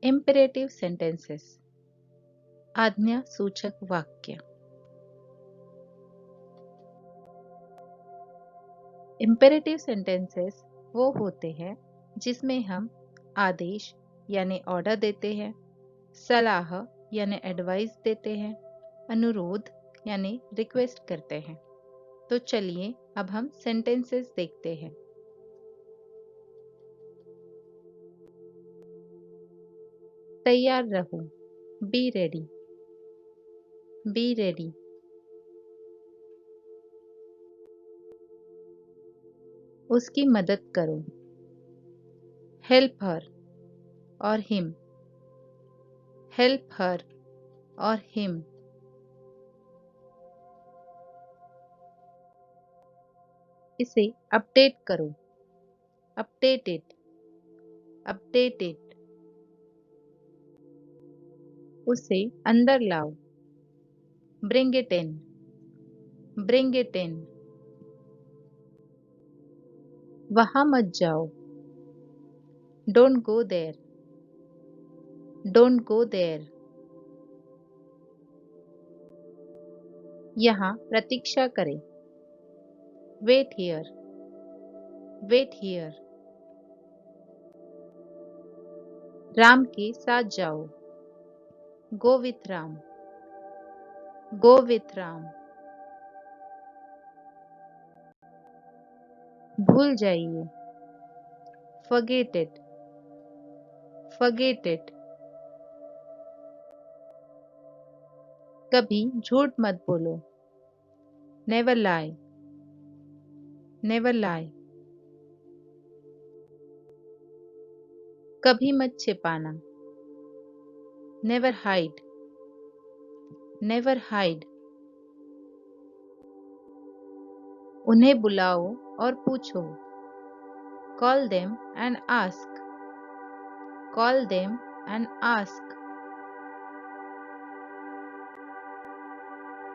Imperative sentences, आज्ञा सूचक वाक्य। इम्पेरेटिव सेंटेंसेस वो होते हैं जिसमें हम आदेश यानी ऑर्डर देते हैं, सलाह यानी एडवाइस देते हैं, अनुरोध यानी रिक्वेस्ट करते हैं। तो चलिए अब हम सेंटेंसेस देखते हैं। तैयार रहो, बी रेडी। Be ready. उसकी मदद करो, हेल्प हर और हिम। हेल्प हर और हिम। इसे अपडेट करो, अपडेट इट। Update it. उसे अंदर लाओ, bring it in. Bring it in. वहां मत जाओ, don't go there. Don't go there. यहाँ प्रतीक्षा करें, wait here. Wait here. Ram के साथ जाओ, go with Ram. Go with Ram. भूल जाइए, forget it। forget it। कभी झूठ मत बोलो, never lie। never lie। कभी मत छिपाना, never hide। never hide। उन्हें बुलाओ और पूछो, call them and ask। call them and ask।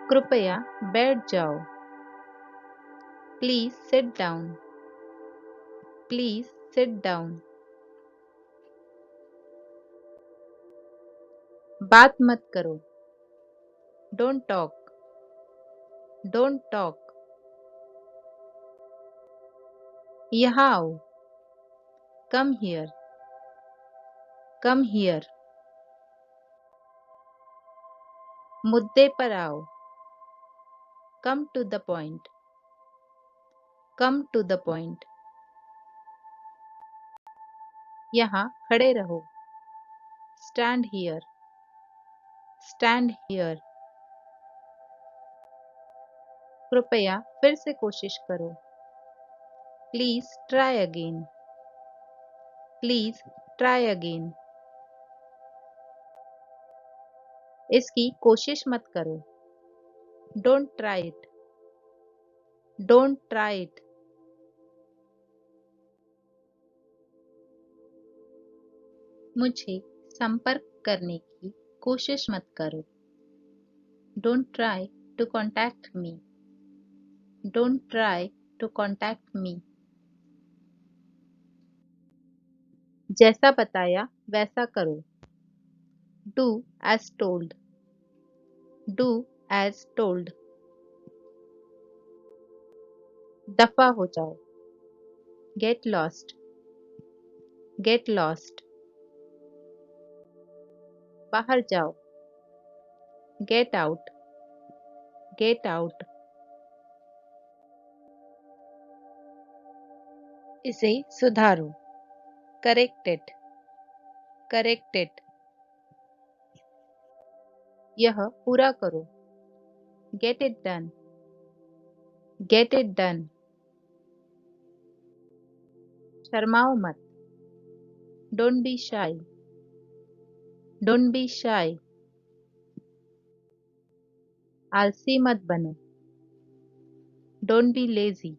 कृपया बैठ जाओ, please sit down। please sit down। बात मत करो, don't talk। don't talk। यहाँ आओ, come here। come here। मुद्दे पर आओ, come to the point। come to the point। यहाँ खड़े रहो, stand here। stand here। कृपया फिर से कोशिश करो, please try again। please try again। इसकी कोशिश मत करो, don't try it। don't try it। मुझे संपर्क करने की कोशिश मत करो, don't try to contact me। don't try to contact me। जैसा बताया वैसा करो, do as told। do as told। दफा हो जाओ, get lost। get lost। बाहर जाओ, get out। get out। इसे सुधारो, correct it। correct it। यह पूरा करो, get it done। get it done। शर्माओ मत, don't be shy। don't be shy। आलसी मत बनो, don't be lazy।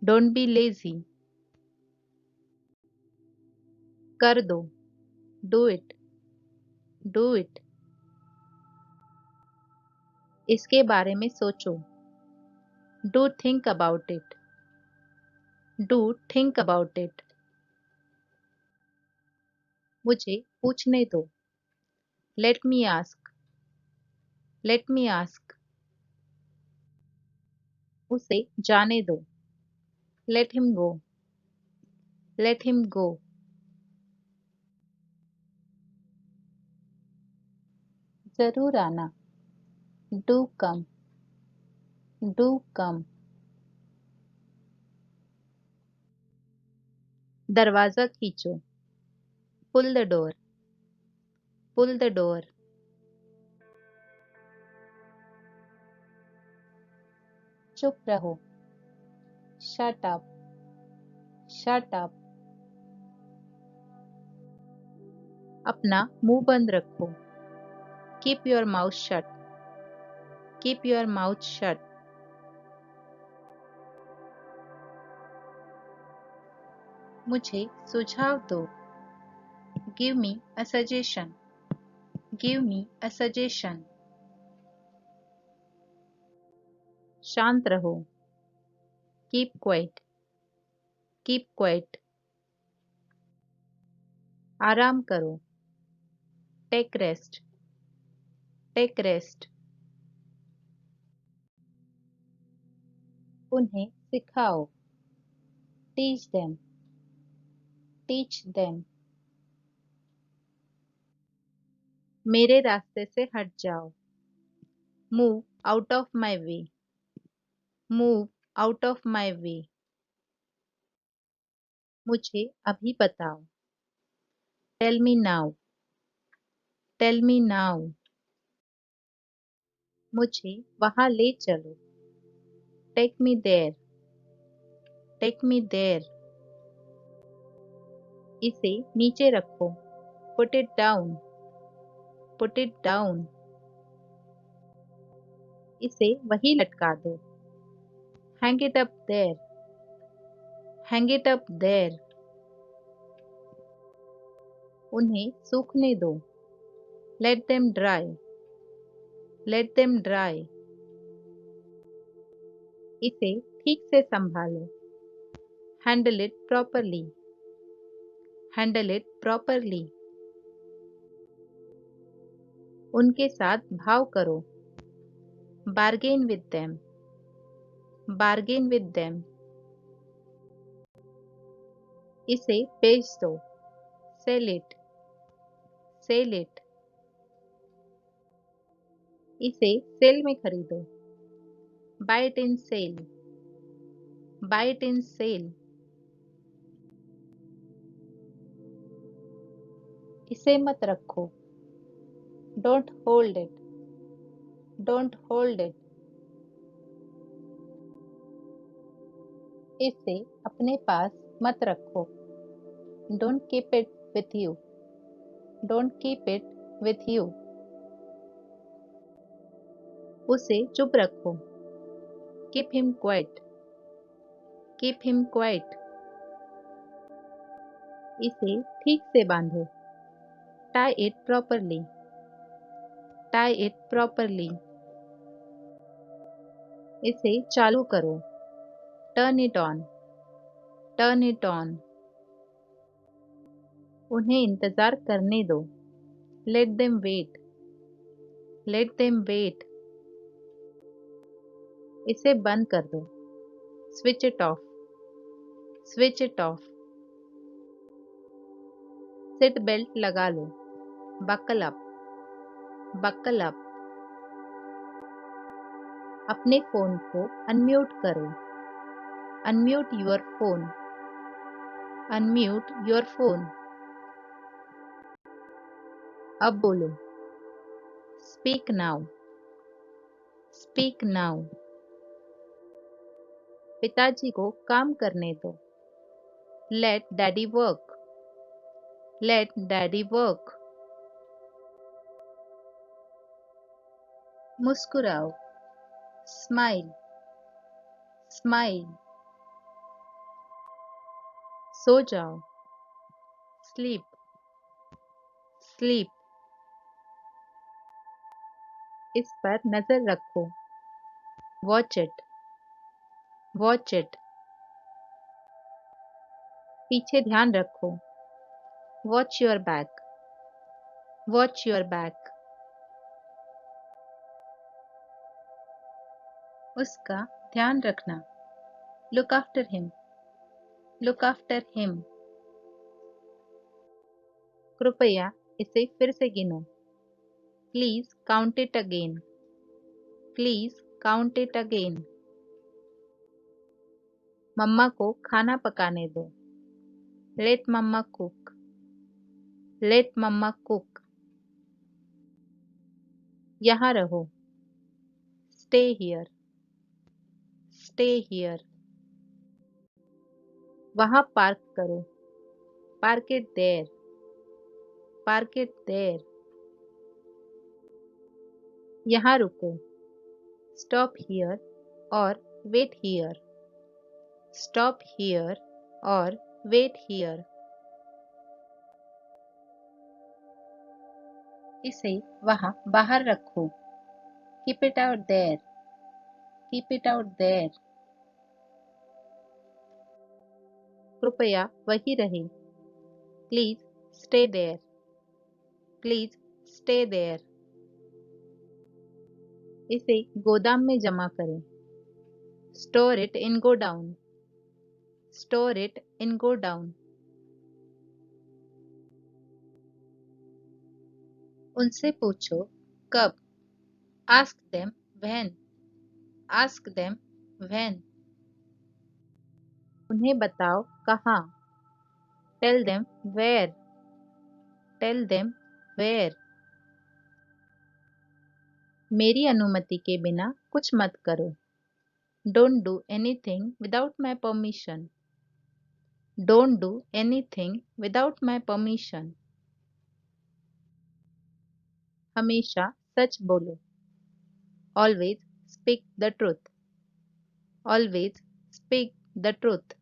don't be lazy। कर दो, do it। do it। इसके बारे में सोचो, do think about it। do think about it। मुझे पूछने दो। Let me ask. Let me ask. उसे जाने दो। Let him go. Let him go. जरूर आना। Do come. Do come. दरवाजा खींचो। Pull the door. Pull the door. चुप रहो। Shut up. Shut up. अपना मुंह बंद रखो। Keep your mouth shut. Keep your mouth shut. मुझे सुझाव दो। Give me a suggestion. Give me a suggestion. शांत रहो। Keep quiet. Keep quiet. आराम करो। Take rest. Take rest. उन्हें सिखाओ। Teach them. Teach them. मेरे रास्ते से हट जाओ। Move out of my way. Move out of my way. मुझे अभी बताओ। Tell me now. Tell me now. मुझे वहां ले चलो। Take me there. Take me there. इसे नीचे रखो। Put it down. Put it down. इसे वहीं लटका दो। Hang it up there. Hang it up there. उन्हें सूखने दो। Let them dry. Let them dry. इसे ठीक से संभालो। Handle it properly. Handle it properly. उनके साथ भाव करो। Bargain with them. Bargain with them. इसे बेच दो। Sell it. Sell it. इसे सेल में खरीदो। Buy it in sale. Buy it in sale. इसे मत रखो। Don't hold it. Don't hold it. इसे अपने पास मत रखो। Don't keep it with you. Don't keep it with you. उसे चुप रखो। Keep him quiet. Keep him quiet. इसे ठीक से बांधो। Tie it properly. Tie it properly. इसे चालू करो। Turn it on. Turn it on. उन्हें इंतजार करने दो। Let them wait. Let them wait. इसे बंद कर दो। Switch it off. Switch it off. Seat belt लगा लो। Buckle up. Buckle up. अपने फोन को अनम्यूट करो। Unmute your phone. Unmute your phone. अब बोलो। Speak now. Speak now. पिताजी को काम करने दो। Let daddy work. Let daddy work. मुस्कुराओ। स्माइल। स्माइल। सो जाओ। स्लीप। स्लीप। इस पर नजर रखो। Watch it. Watch it. पीछे ध्यान रखो। Watch your back, watch your back. उसका ध्यान रखना, look after him, look after him. कृपया इसे फिर से गिनो, please count it again, please count it again. Mamma को खाना पकाने दो, let mamma cook, let mamma cook. यहाँ रहो, स्टे हियर, स्टे हियर। वहाँ पार्क करो, park it there, park it there. यहाँ रुको, स्टॉप हियर और वेट हियर, स्टॉप हियर और वेट हियर। इसे वहाँ बाहर रखो, keep it out there, keep it out there. कृपया वही रहे, please stay there, please stay there. इसे गोदाम में जमा करें, store it in godown, store it in godown. उनसे पूछो कब, ask them when, ask them when. उन्हें बताओ कहाँ, tell them where, tell them where. मेरी अनुमति के बिना कुछ मत करो, don't do anything without my permission, don't do anything without my permission. हमेशा सच बोलो, always speak the truth, always speak the truth.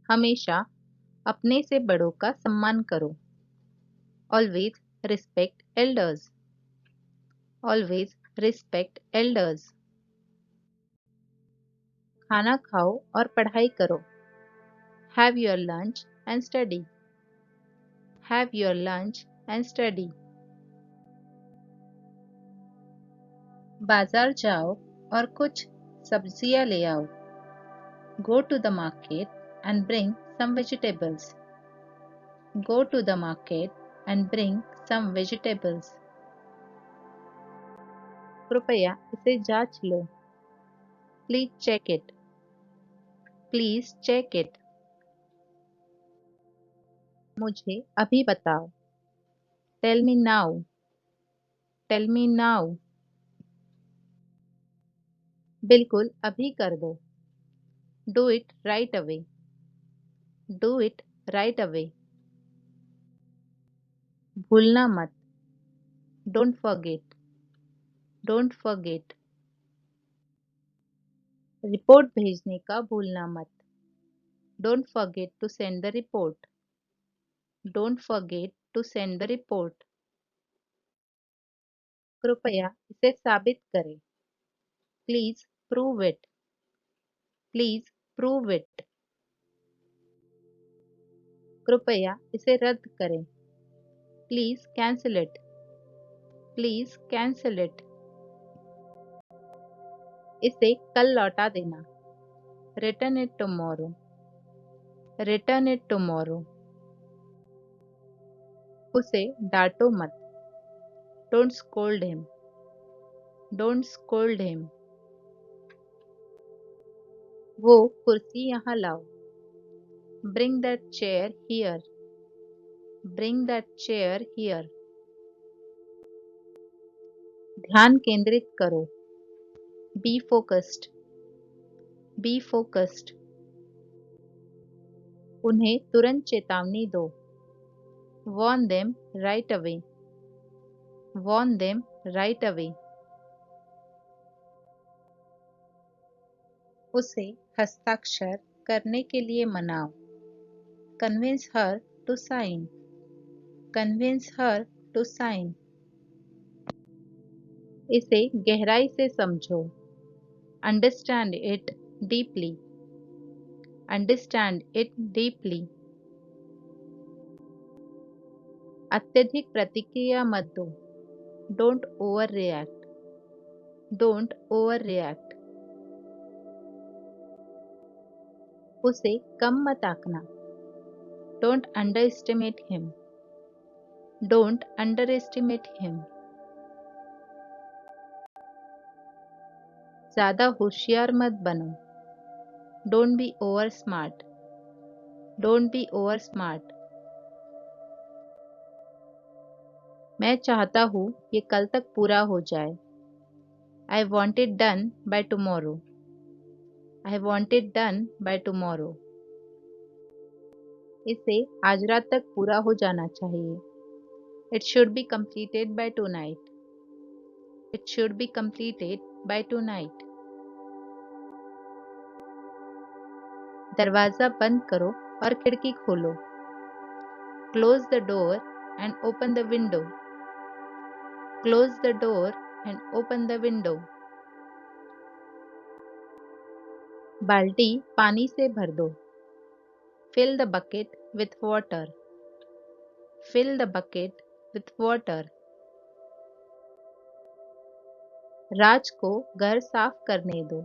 हमेशा अपने से बड़ों का सम्मान करो, always respect elders, always respect elders. खाना खाओ और पढ़ाई करो, have your lunch and study, have your lunch and study. बाजार जाओ और कुछ सब्जियां ले आओ, go to the market and bring some vegetables, go to the market and bring some vegetables. कृपया इसे जांच लो, please check it, please check it. मुझे अभी बताओ, tell me now, tell me now. बिल्कुल अभी कर दो, do it right away, do it right away. भूलना मत, don't forget, don't forget. Report भेजने का भूलना मत, don't forget to send the report, don't forget to send the report. कृपया इसे साबित करें, please prove it, please prove it. कृपया इसे रद्द करें, please cancel it, please cancel it. इसे कल लौटा देना, return it tomorrow, return it tomorrow. उसे डांटो मत, don't scold him, don't scold him. वो कुर्सी यहाँ लाओ, bring that chair here, bring that chair here. ध्यान केंद्रित करो, बी फोकस्ड, बी फोकस्ड। उन्हें तुरंत चेतावनी दो, warn them right away, warn them right away। उसे हस्ताक्षर करने के लिए मनाओ, convince her to sign, convince her to sign। इसे गहराई से समझो, understand it deeply, understand it deeply। अत्यधिक प्रतिक्रिया मत दो। Don't overreact. Don't overreact. उसे कम मत आंकना। Don't underestimate him. Don't underestimate him. ज्यादा होशियार मत बनो। Don't be over smart. Don't be over smart. मैं चाहता हूँ ये कल तक पूरा हो जाए। I want it done by tomorrow. I want it done by tomorrow. इसे आज रात तक पूरा हो जाना चाहिए। It should be completed by tonight. It should be completed by tonight. दरवाजा बंद करो और खिड़की खोलो। Close the door and open the window. Close the door and open the window. बाल्टी पानी से भर दो। Fill the bucket with water. Fill the bucket with water. राज को घर साफ करने दो।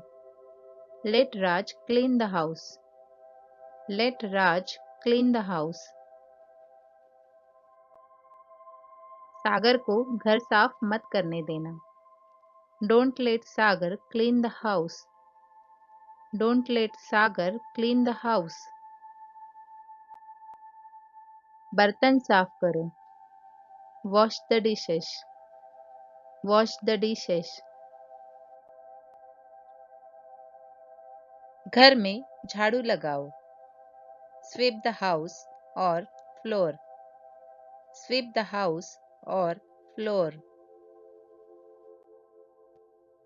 Let Raj clean the house. Let Raj clean the house. सागर को घर साफ मत करने देना। Don't let Sagar clean the house. Don't let Sagar clean the house. बर्तन साफ करो। Wash the dishes. Wash the dishes. घर में झाड़ू लगाओ। Sweep the house or floor. Sweep the house or floor.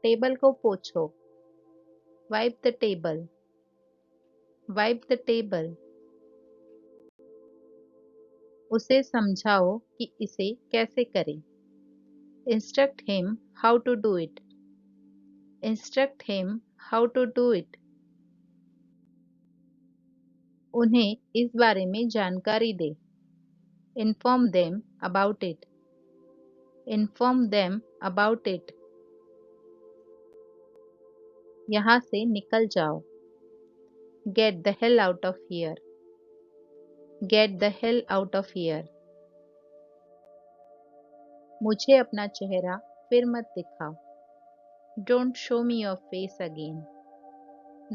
Table को पोंछो। Wipe the table. Wipe the table. उसे समझाओ कि इसे कैसे करें। Instruct him how to do it. Instruct him how to do it. उन्हें इस बारे में जानकारी दे। Inform them about it. Inform them about it. यहाँ से निकल जाओ। Get the hell out of here. Get the hell out of here. मुझे अपना चेहरा फिर मत दिखाओ। Don't show me your face again.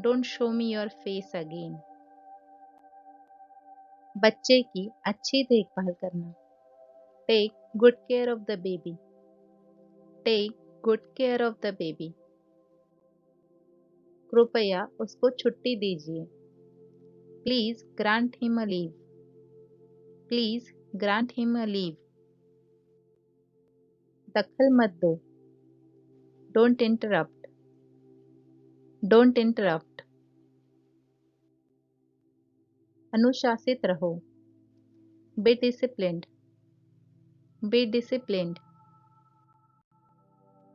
Don't show me your face again. बच्चे की अच्छी देखभाल करना। Take good care of the baby. Take good care of the baby. कृपया उसको छुट्टी दीजिए। Please grant him a leave. Please grant him a leave. दखल मत दो। Don't interrupt. Don't interrupt. अनुशासित रहो। Be disciplined. Be disciplined.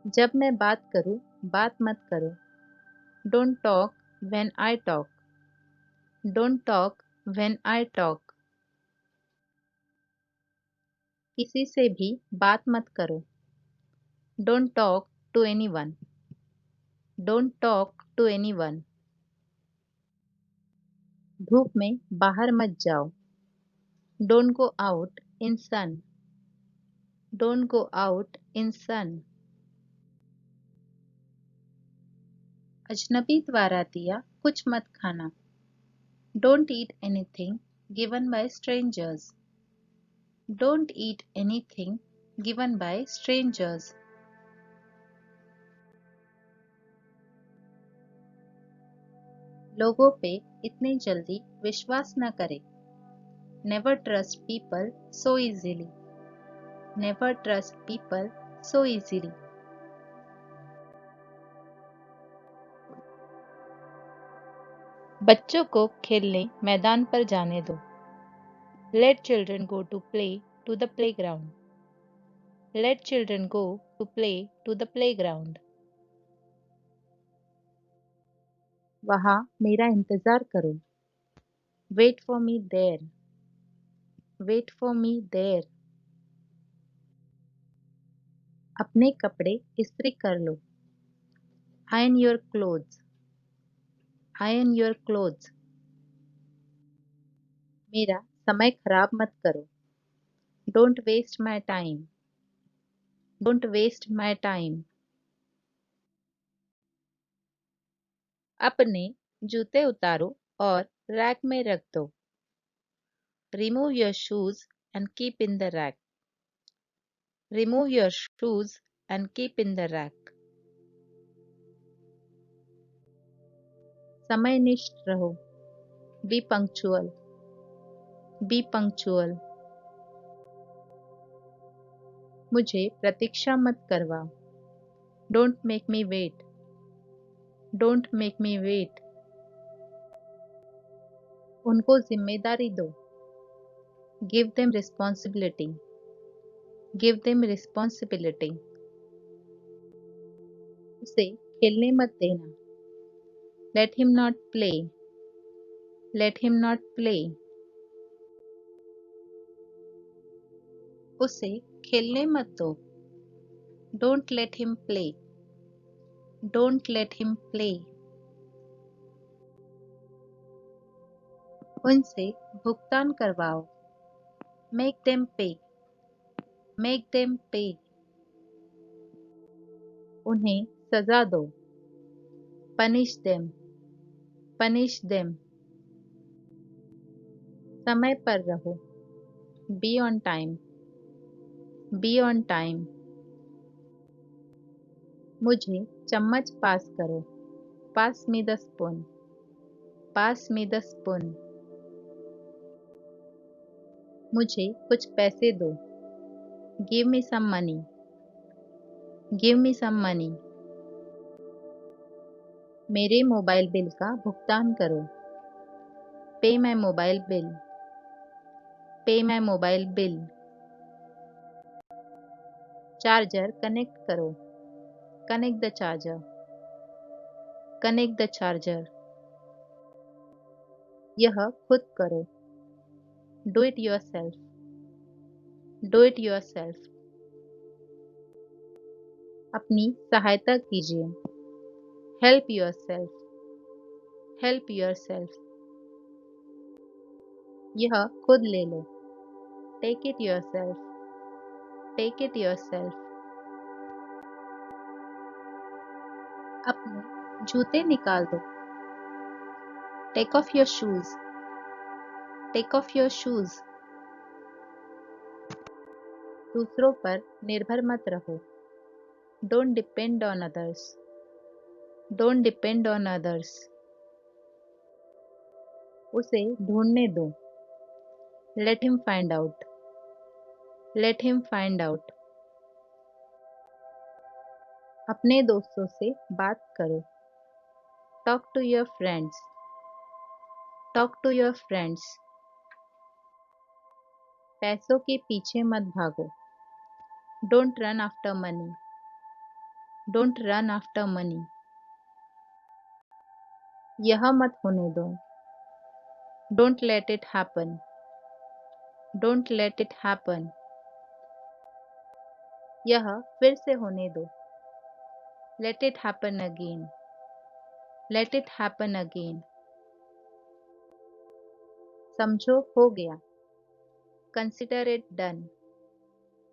जब मैं बात करूं, बात मत करो। Don't talk when I talk. Don't talk when I talk. किसी से भी बात मत करो। Don't talk to anyone. Don't talk to anyone. धूप में बाहर मत जाओ। Don't go out in sun. Don't go out in sun. अजनबी द्वारा दिया कुछ मत खाना। Don't eat anything given by strangers. Don't eat anything given by strangers. लोगों पे इतनी जल्दी विश्वास न करें। Never trust people so easily. Never trust people so easily. बच्चों को खेलने मैदान पर जाने दो। Let children go to play to the playground. Let children go to play to the playground. वहाँ मेरा इंतजार करो। Wait for me there. Wait for me there. अपने कपड़े इस्त्री कर लो। Iron your clothes. Iron your clothes. मेरा समय खराब मत करो। Don't waste my time. Don't waste my time. अपने जूते उतारो और रैक में रख दो। Remove your shoes and keep in the rack. Remove your shoes and keep in the rack. समयनिष्ठ रहो। Be punctual. Be punctual. मुझे प्रतीक्षा मत करवा। Don't make me wait. Don't make me wait. उनको जिम्मेदारी दो। Give them responsibility. Give them responsibility. उसे खेलने मत देना। Let him not play. Let him not play. उसे खेलने मत दो। Don't let him play. Don't let him play. उनसे भुगतान करवाओ। Make them pay. Make them pay. उन्हें सजा दो। Punish them. Punish them. समय पर रहो। Be on time. Be on time. मुझे चम्मच पास करो। Pass me the spoon. Pass me the spoon. मुझे कुछ पैसे दो। Give me some money. Give me some money. मेरे मोबाइल बिल का भुगतान करो। Pay my mobile bill. Pay my mobile bill. Charger connect करो। Connect the charger. Connect the charger. यह खुद करो। Do it yourself. Do it yourself. अपनी सहायता कीजिए। Help yourself. Help yourself. यह खुद ले लो। Take it yourself. Take it yourself. अपने जूते निकाल दो। Take off your shoes. Take off your shoes. दूसरों पर निर्भर मत रहो। Don't depend on others. Don't depend on others. उसे ढूंढने दो। Let him find out. Let him find out. अपने दोस्तों से बात करो। Talk to your friends. Talk to your friends. पैसों के पीछे मत भागो। Don't run after money. Don't run after money. यह मत होने दो। Don't let it happen. Don't let it happen. यह फिर से होने दो। Let it happen again. Let it happen again. समझो हो गया। Consider it done.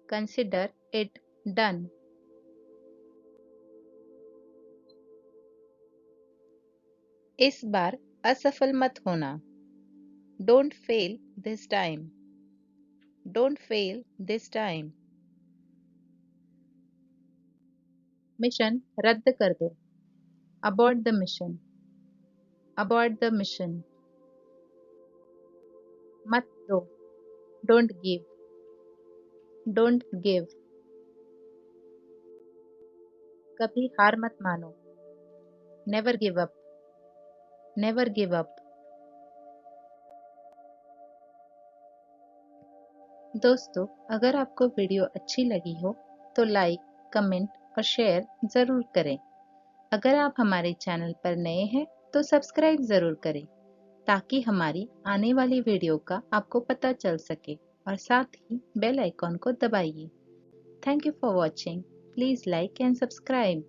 Consider it done. इस बार असफल मत होना। Don't fail this time. Don't fail this time. Mission रद्द कर दो। Abort the mission. Abort the mission. मत दो। Don't give. Don't give. कभी हार मत मानो। Never give up. Never give up. दोस्तों, अगर आपको वीडियो अच्छी लगी हो तो लाइक, कमेंट और शेयर ज़रूर करें। अगर आप हमारे चैनल पर नए हैं तो सब्सक्राइब ज़रूर करें ताकि हमारी आने वाली वीडियो का आपको पता चल सके और साथ ही बेल आइकॉन को दबाइए। Thank you for watching. please like and subscribe.